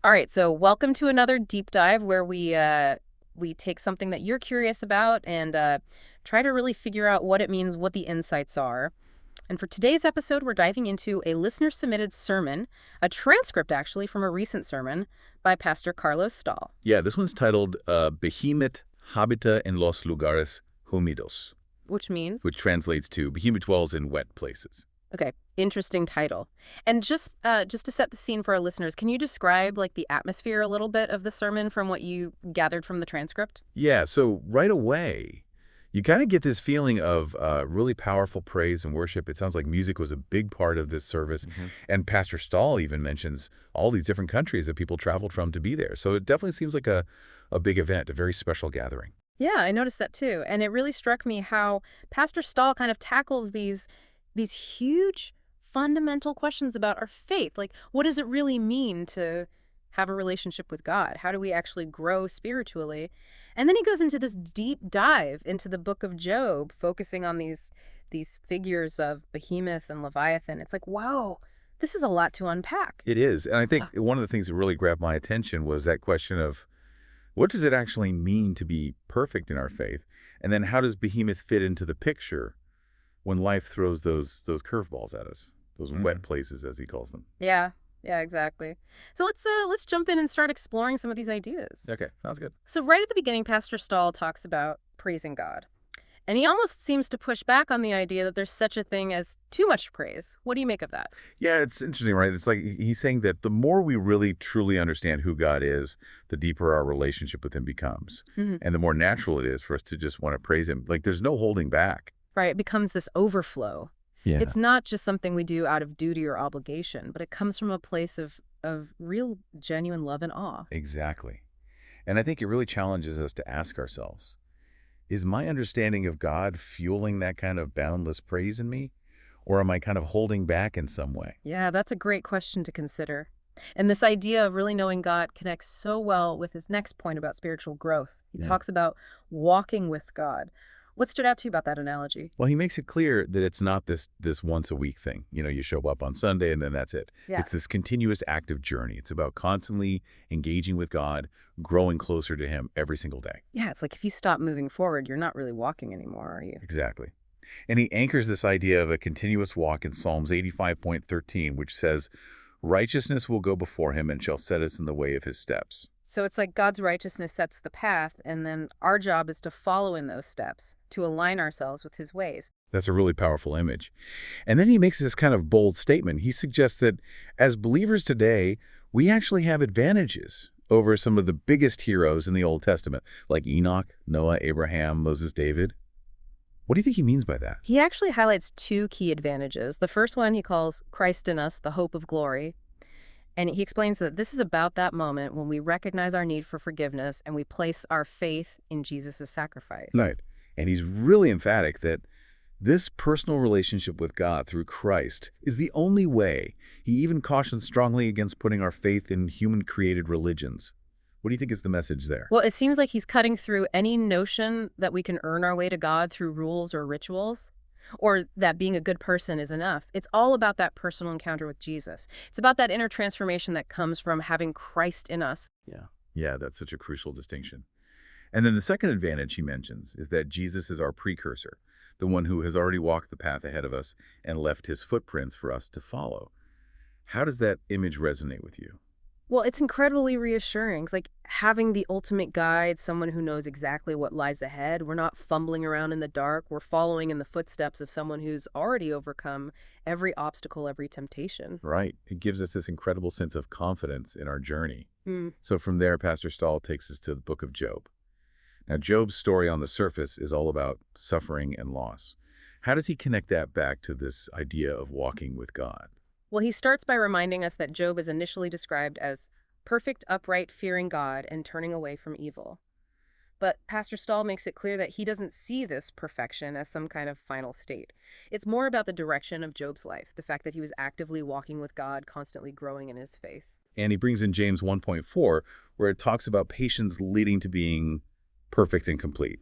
All right, so welcome to another deep dive where we take something that you're curious about and try to really figure out what it means, what the insights are. And for today's episode, we're diving into a listener-submitted sermon, a transcript actually from a recent sermon by Pastor Carlos Stahl. Yeah, this one's titled Behemoth habita en los lugares húmedos, Which means? which translates to Behemoth dwells in wet places. Okay, interesting title. And just to set the scene for our listeners, can you describe like the atmosphere a little bit of the sermon from what you gathered from the transcript? Yeah, so right away, you kind of get this feeling of really powerful praise and worship. It sounds like music was a big part of this service. And Pastor Stahl even mentions all these different countries that people traveled from to be there. So it definitely seems like a big event, a very special gathering. Yeah, I noticed that too. And it really struck me how Pastor Stahl kind of tackles these huge fundamental questions about our faith. Like, what does it really mean to have a relationship with God? How do we actually grow spiritually? And then he goes into this deep dive into the book of Job, focusing on these figures of Behemoth and Leviathan. It's like, whoa, this is a lot to unpack. It is. And I think one of the things that really grabbed my attention was that question of what does it actually mean to be perfect in our faith? And then how does Behemoth fit into the picture when life throws those curveballs at us, those wet places, as he calls them? Yeah, exactly. So let's jump in and start exploring some of these ideas. Okay, sounds good. So right at the beginning, Pastor Stahl talks about praising God. And he almost seems to push back on the idea that there's such a thing as too much praise. What do you make of that? Yeah, it's interesting, right? It's like he's saying that the more we really truly understand who God is, the deeper our relationship with him becomes. And the more natural it is for us to just want to praise him. Like there's no holding back. Right, it becomes this overflow. Yeah. It's not just something we do out of duty or obligation, but it comes from a place of real, genuine love and awe. Exactly. And I think it really challenges us to ask ourselves, is my understanding of God fueling that kind of boundless praise in me? Or am I kind of holding back in some way? Yeah, that's a great question to consider. And this idea of really knowing God connects so well with his next point about spiritual growth. He talks about walking with God. What stood out to you about that analogy? Well, he makes it clear that it's not this once a week thing. You know, you show up on Sunday and then that's it. Yeah. It's this continuous active journey. It's about constantly engaging with God, growing closer to him every single day. Yeah, it's like if you stop moving forward, you're not really walking anymore, are you? Exactly. And he anchors this idea of a continuous walk in Psalms 85:13, which says, righteousness will go before him and shall set us in the way of his steps. So it's like God's righteousness sets the path, and then our job is to follow in those steps, to align ourselves with his ways. That's a really powerful image. And then he makes this kind of bold statement. He suggests that as believers today, we actually have advantages over some of the biggest heroes in the Old Testament, like Enoch, Noah, Abraham, Moses, David. What do you think he means by that? He actually highlights two key advantages. The first one he calls Christ in us, the hope of glory. And he explains that this is about that moment when we recognize our need for forgiveness and we place our faith in Jesus' sacrifice. Right. And he's really emphatic that this personal relationship with God through Christ is the only way. He even cautions strongly against putting our faith in human-created religions. What do you think is the message there? Well, it seems like he's cutting through any notion that we can earn our way to God through rules or rituals, or that being a good person is enough. It's all about that personal encounter with Jesus. It's about that inner transformation that comes from having Christ in us. Yeah, that's such a crucial distinction. And then the second advantage he mentions is that Jesus is our precursor, the one who has already walked the path ahead of us and left his footprints for us to follow. How does that image resonate with you? Well, it's incredibly reassuring. It's like having the ultimate guide, someone who knows exactly what lies ahead. We're not fumbling around in the dark. We're following in the footsteps of someone who's already overcome every obstacle, every temptation. Right. It gives us this incredible sense of confidence in our journey. So from there, Pastor Stahl takes us to the book of Job. Now, Job's story on the surface is all about suffering and loss. How does he connect that back to this idea of walking with God? Well, he starts by reminding us that Job is initially described as perfect, upright, fearing God and turning away from evil. But Pastor Stahl makes it clear that he doesn't see this perfection as some kind of final state. It's more about the direction of Job's life, the fact that he was actively walking with God, constantly growing in his faith. And he brings in James 1:4, where it talks about patience leading to being perfect and complete,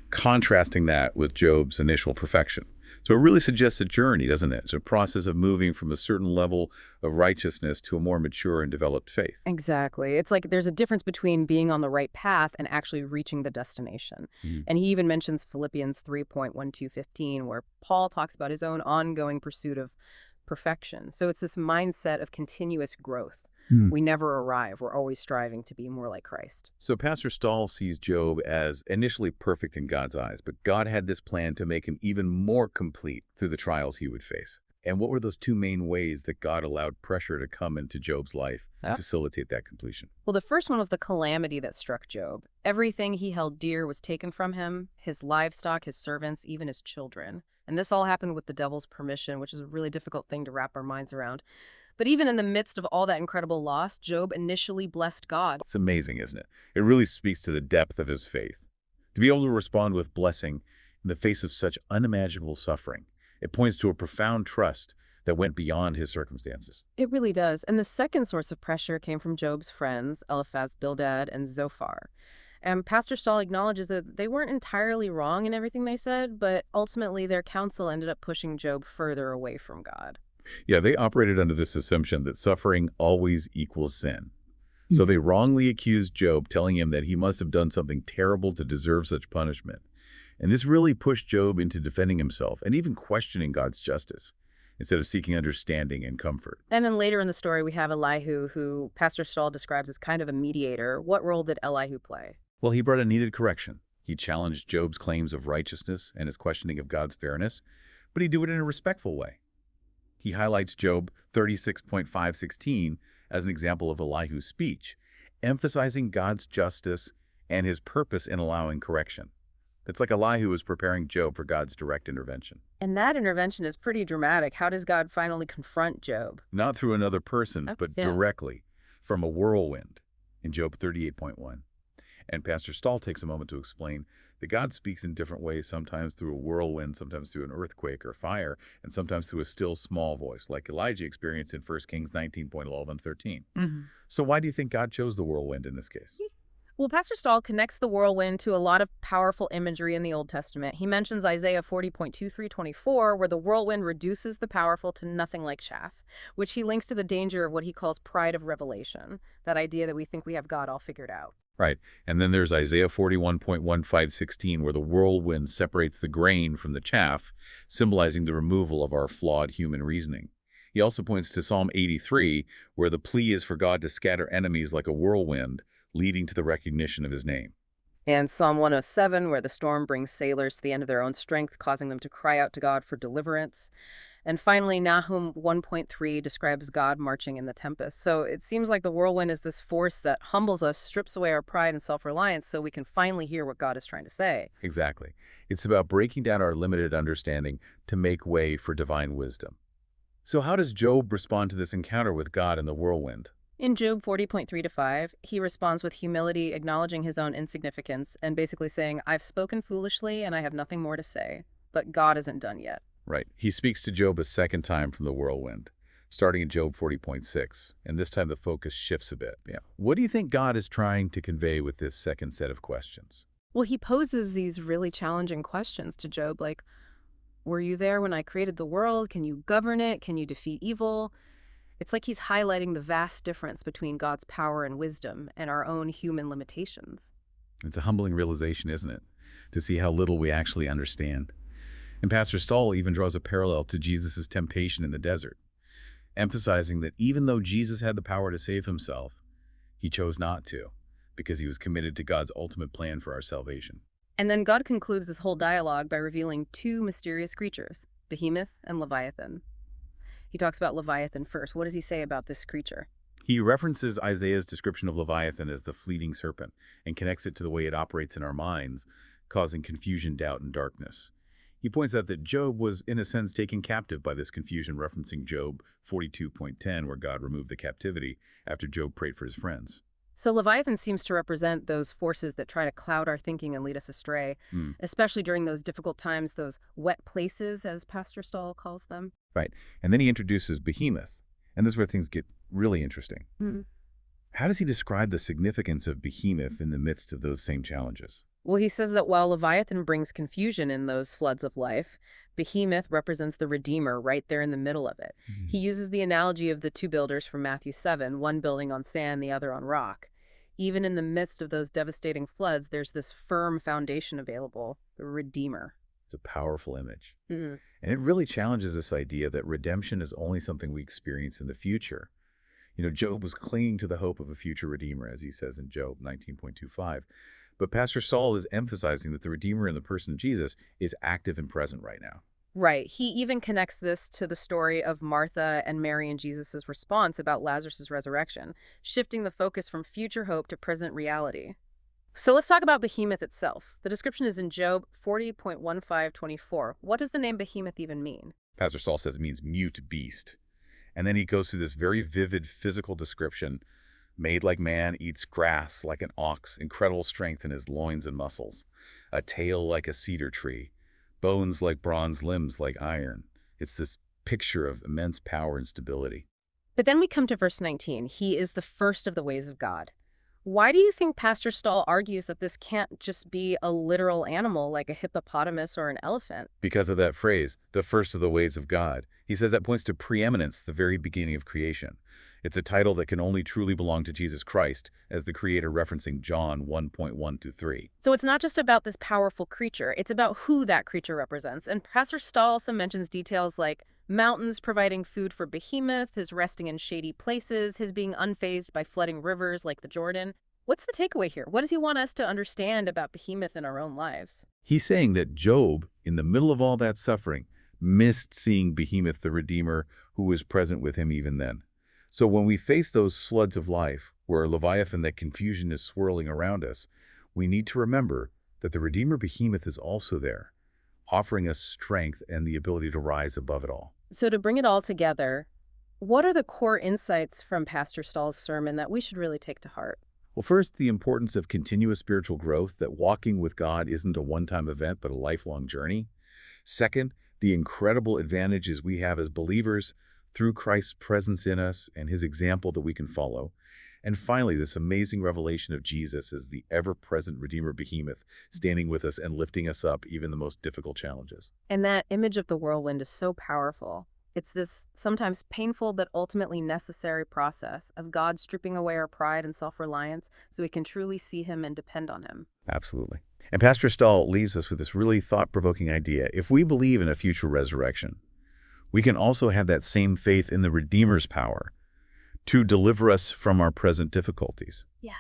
contrasting that with Job's initial perfection. So it really suggests a journey, doesn't it? It's a process of moving from a certain level of righteousness to a more mature and developed faith. Exactly. It's like there's a difference between being on the right path and actually reaching the destination. Mhm. And he even mentions Philippians 3.1215, where Paul talks about his own ongoing pursuit of perfection. So it's this mindset of continuous growth. Hmm. We never arrive. We're always striving to be more like Christ. So Pastor Stahl sees Job as initially perfect in God's eyes, but God had this plan to make him even more complete through the trials he would face. And what were those two main ways that God allowed pressure to come into Job's life to facilitate that completion? Well, the first one was the calamity that struck Job. Everything he held dear was taken from him, his livestock, his servants, even his children. And this all happened with the devil's permission, which is a really difficult thing to wrap our minds around. But even in the midst of all that incredible loss, Job initially blessed God. It's amazing, isn't it? It really speaks to the depth of his faith. To be able to respond with blessing in the face of such unimaginable suffering, it points to a profound trust that went beyond his circumstances. It really does. And the second source of pressure came from Job's friends, Eliphaz, Bildad, and Zophar. And Pastor Stahl acknowledges that they weren't entirely wrong in everything they said, but ultimately their counsel ended up pushing Job further away from God. Yeah, they operated under this assumption that suffering always equals sin. So they wrongly accused Job, telling him that he must have done something terrible to deserve such punishment. And this really pushed Job into defending himself and even questioning God's justice, instead of seeking understanding and comfort. And then later in the story, we have Elihu, who Pastor Stahl describes as kind of a mediator. What role did Elihu play? Well, he brought a needed correction. He challenged Job's claims of righteousness and his questioning of God's fairness, but he did it in a respectful way. He highlights Job 36.516 as an example of Elihu's speech, emphasizing God's justice and his purpose in allowing correction. It's like Elihu was preparing Job for God's direct intervention. And that intervention is pretty dramatic. How does God finally confront Job? Not through another person, but Yeah. directly from a whirlwind in Job 38.1. And Pastor Stahl takes a moment to explain that God speaks in different ways, sometimes through a whirlwind, sometimes through an earthquake or fire, and sometimes through a still small voice, like Elijah experienced in 1 Kings 19.11 and 13. So why do you think God chose the whirlwind in this case? Well, Pastor Stahl connects the whirlwind to a lot of powerful imagery in the Old Testament. He mentions Isaiah 40.23-24, where the whirlwind reduces the powerful to nothing like chaff, which he links to the danger of what he calls pride of revelation, that idea that we think we have God all figured out. Right. And then there's Isaiah 41.15-16, where the whirlwind separates the grain from the chaff, symbolizing the removal of our flawed human reasoning. He also points to Psalm 83, where the plea is for God to scatter enemies like a whirlwind, leading to the recognition of his name. And Psalm 107, where the storm brings sailors to the end of their own strength, causing them to cry out to God for deliverance. And finally, Nahum 1.3 describes God marching in the tempest. So it seems like the whirlwind is this force that humbles us, strips away our pride and self-reliance so we can finally hear what God is trying to say. Exactly. It's about breaking down our limited understanding to make way for divine wisdom. So how does Job respond to this encounter with God in the whirlwind? In Job 40.3-5, he responds with humility, acknowledging his own insignificance and basically saying, I've spoken foolishly and I have nothing more to say, but God isn't done yet. Right. He speaks to Job a second time from the whirlwind, starting in Job 40.6, and this time the focus shifts a bit. Yeah. What do you think God is trying to convey with this second set of questions? Well, he poses these really challenging questions to Job, like, were you there when I created the world? Can you govern it? Can you defeat evil? It's like he's highlighting the vast difference between God's power and wisdom and our own human limitations. It's a humbling realization, isn't it? To see how little we actually understand. And Pastor Stahl even draws a parallel to Jesus' temptation in the desert, emphasizing that even though Jesus had the power to save himself, he chose not to, because he was committed to God's ultimate plan for our salvation. And then God concludes this whole dialogue by revealing two mysterious creatures, Behemoth and Leviathan. He talks about Leviathan first. What does he say about this creature? He references Isaiah's description of Leviathan as the fleeting serpent and connects it to the way it operates in our minds, causing confusion, doubt, and darkness. He points out that Job was, in a sense, taken captive by this confusion, referencing Job 42.10, where God removed the captivity after Job prayed for his friends. So Leviathan seems to represent those forces that try to cloud our thinking and lead us astray, especially during those difficult times, those wet places, as Pastor Stahl calls them. Right. And then he introduces Behemoth, and this is where things get really interesting. How does he describe the significance of Behemoth in the midst of those same challenges? Well, he says that while Leviathan brings confusion in those floods of life, Behemoth represents the Redeemer right there in the middle of it. He uses the analogy of the two builders from Matthew 7, one building on sand, the other on rock. Even in the midst of those devastating floods, there's this firm foundation available, the Redeemer. It's a powerful image. Mm. And it really challenges this idea that redemption is only something we experience in the future. Job was clinging to the hope of a future Redeemer, as he says in Job 19.25. But Pastor Saul is emphasizing that the Redeemer in the person of Jesus is active and present right now. Right. He even connects this to the story of Martha and Mary and Jesus' response about Lazarus' resurrection, shifting the focus from future hope to present reality. So let's talk about Behemoth itself. The description is in Job 40.1524. What does the name Behemoth even mean? Pastor Saul says it means mute beast. And then he goes through this very vivid physical description. Made like man, eats grass like an ox, incredible strength in his loins and muscles. A tail like a cedar tree. Bones like bronze, limbs like iron. It's this picture of immense power and stability. But then we come to verse 19. He is the first of the ways of God. Why do you think Pastor Stahl argues that this can't just be a literal animal like a hippopotamus or an elephant? Because of that phrase, the first of the ways of God. He says that points to preeminence, the very beginning of creation. It's a title that can only truly belong to Jesus Christ, as the Creator referencing John 1:1-3. So it's not just about this powerful creature, it's about who that creature represents. And Pastor Stahl also mentions details like mountains providing food for Behemoth, his resting in shady places, his being unfazed by flooding rivers like the Jordan. What's the takeaway here? What does he want us to understand about Behemoth in our own lives? He's saying that Job, in the middle of all that suffering, missed seeing Behemoth, the Redeemer, who was present with him even then. So when we face those floods of life, where Leviathan, that confusion is swirling around us, we need to remember that the Redeemer Behemoth is also there, offering us strength and the ability to rise above it all. So to bring it all together, what are the core insights from Pastor Stahl's sermon that we should really take to heart? Well, first, the importance of continuous spiritual growth, that walking with God isn't a one-time event, but a lifelong journey. Second, the incredible advantages we have as believers through Christ's presence in us and his example that we can follow. And finally, this amazing revelation of Jesus as the ever-present Redeemer Behemoth, standing with us and lifting us up even the most difficult challenges. And that image of the whirlwind is so powerful. It's this sometimes painful but ultimately necessary process of God stripping away our pride and self-reliance so we can truly see him and depend on him. Absolutely. And Pastor Stahl leaves us with this really thought-provoking idea. If we believe in a future resurrection, we can also have that same faith in the Redeemer's power to deliver us from our present difficulties. Yeah.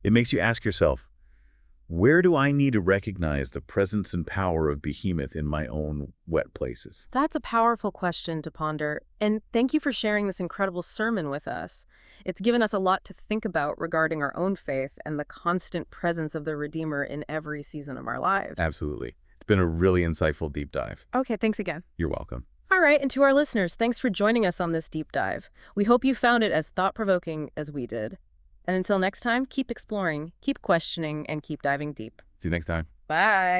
It makes you ask yourself, where do I need to recognize the presence and power of Behemoth in my own wet places? That's a powerful question to ponder. And thank you for sharing this incredible sermon with us. It's given us a lot to think about regarding our own faith and the constant presence of the Redeemer in every season of our lives. Absolutely. It's been a really insightful deep dive. Okay, thanks again. You're welcome. All right, and to our listeners, thanks for joining us on this deep dive. We hope you found it as thought-provoking as we did. And until next time, keep exploring, keep questioning, and keep diving deep. See you next time. Bye.